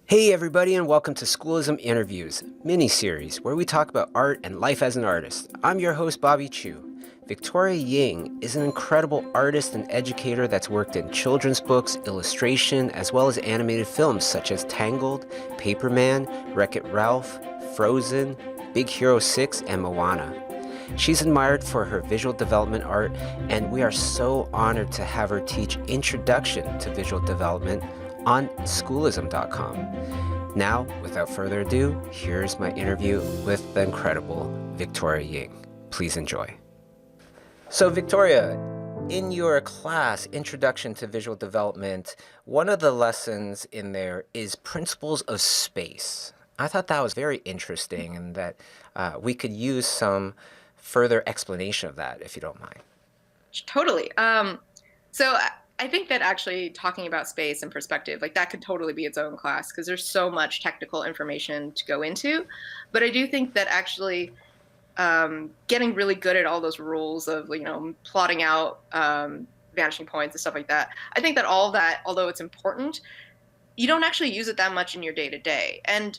Hey everybody, and welcome to Schoolism Interviews, mini-series where we talk about art and life as an artist. I'm your host, Bobby Chiu. Victoria Ying is an incredible artist and educator that's worked in children's books, illustration, as well as animated films such as Tangled, Paperman, Wreck-It Ralph, Frozen, Big Hero 6, and Moana. She's admired for her visual development art, and we are so honored to have her teach Introduction to Visual Development on schoolism.com. Now, without further ado, here's my interview with the incredible Victoria Ying. Please enjoy. So Victoria, in your class, Introduction to Visual Development, one of the lessons in there is principles of space. I thought that was very interesting and that we could use some further explanation of that, if you don't mind. Totally. So I think that actually talking about space and perspective, like that could totally be its own class because there's so much technical information to go into. But I do think that actually getting really good at all those rules of, plotting out vanishing points and stuff like that, I think that all of that, although it's important, you don't actually use it that much in your day to day. And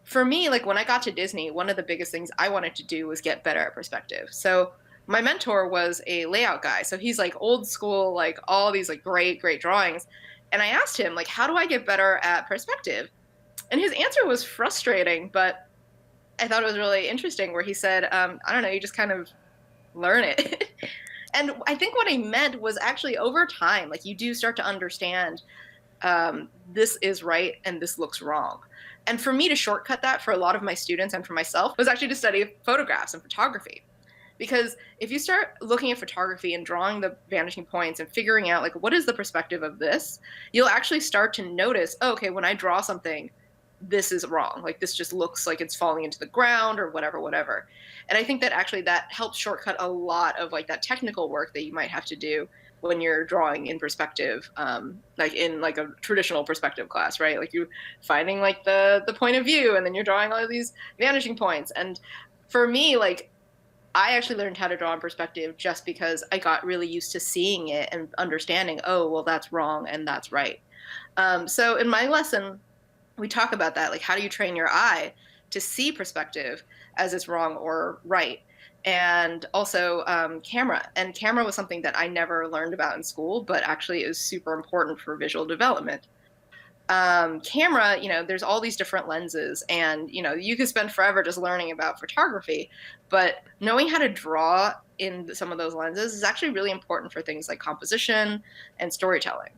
for me, like when I got to Disney, one of the biggest things I wanted to do was get better at perspective. So my mentor was a layout guy. So he's like old school, like all these like great drawings. And I asked him, like, how do I get better at perspective? And his answer was frustrating, but I thought it was really interesting where he said, I don't know, you just kind of learn it. And I think what he meant was actually over time, like you do start to understand this is right and this looks wrong. And for me to shortcut that for a lot of my students and for myself was actually to study photographs and photography. Because if you start looking at photography and drawing the vanishing points and figuring out like what is the perspective of this, you'll actually start to notice, oh, okay, when I draw something, this is wrong. Like this just looks like it's falling into the ground or whatever. And I think that actually that helps shortcut a lot of like that technical work that you might have to do when you're drawing in perspective, like in like a traditional perspective class, right? Like you finding like the point of view and then you're drawing all of these vanishing points. And for me, like I actually learned how to draw in perspective just because I got really used to seeing it and understanding, oh, well, that's wrong and that's right. So in my lesson, we talk about that, like how do you train your eye to see perspective as it's wrong or right? And also camera. And camera was something that I never learned about in school, but actually is super important for visual development. Camera, there's all these different lenses and, you could spend forever just learning about photography, but knowing how to draw in some of those lenses is actually really important for things like composition and storytelling.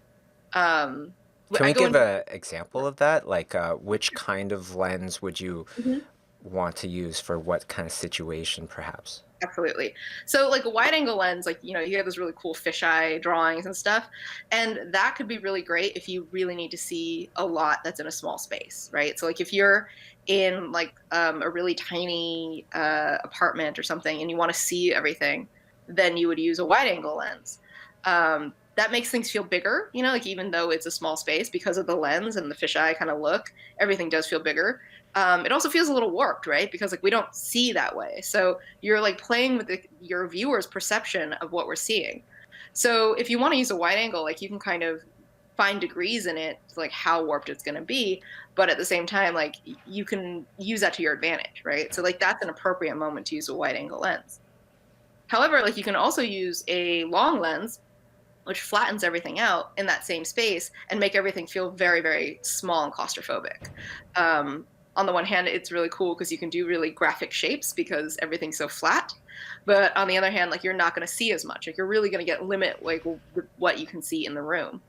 Can we give an example of that? Like which kind of lens would you Mhm. want to use for what kind of situation, perhaps? Absolutely. So like a wide angle lens, like, you have those really cool fisheye drawings and stuff. And that could be really great if you really need to see a lot that's in a small space, right? So like if you're in like a really tiny apartment or something and you want to see everything, then you would use a wide angle lens. That makes things feel bigger, like even though it's a small space because of the lens and the fisheye kind of look, everything does feel bigger. It also feels a little warped, right? Because like we don't see that way. So you're like playing with your viewer's perception of what we're seeing. So if you want to use a wide angle, like you can kind of find degrees in it, like how warped it's going to be. But at the same time, like you can use that to your advantage, right? So like that's an appropriate moment to use a wide angle lens. However, like you can also use a long lens which flattens everything out in that same space and make everything feel very small and claustrophobic. On the one hand, it's really cool because you can do really graphic shapes because everything's so flat. But on the other hand, like you're not going to see as much. Like you're really going to get limit like what you can see in the room.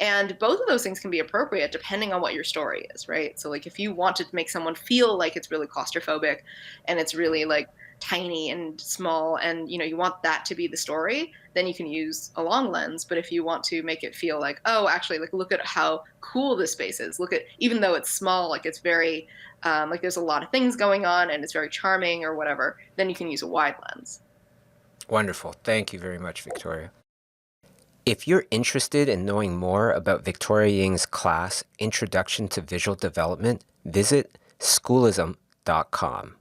And both of those things can be appropriate depending on what your story is, right? So like if you wanted to make someone feel like it's really claustrophobic and it's really like tiny and small and you want that to be the story, then you can use a long lens. But if you want to make it feel like, oh, actually, like look at how cool this space is, look at, even though it's small, like it's very like there's a lot of things going on and it's very charming or whatever, then you can use a wide lens. Wonderful. Thank you very much, Victoria. If you're interested in knowing more about Victoria Ying's class, Introduction to Visual Development, visit schoolism.com.